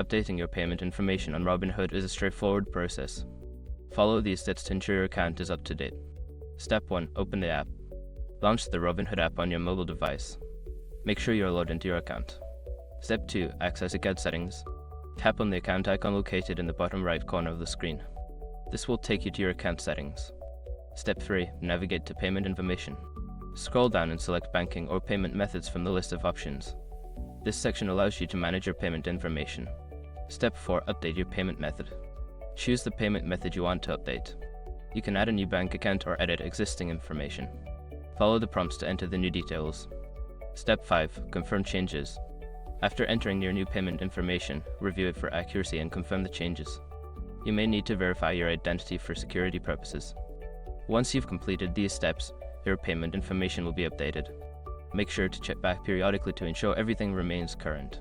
Updating your payment information on Robinhood is a straightforward process. Follow these steps to ensure your account is up to date. Step 1. Open the app. Launch the Robinhood app on your mobile device. Make sure you are logged into your account. Step 2. Access account settings. Tap on the account icon located in the bottom right corner of the screen. This will take you to your account settings. Step 3. Navigate to payment information. Scroll down and select banking or payment methods from the list of options. This section allows you to manage your payment information. Step 4. Update your payment method. Choose the payment method you want to update. You can add a new bank account or edit existing information. Follow the prompts to enter the new details. Step 5. Confirm changes. After entering your new payment information, review it for accuracy and confirm the changes. You may need to verify your identity for security purposes. Once you've completed these steps, your payment information will be updated. Make sure to check back periodically to ensure everything remains current.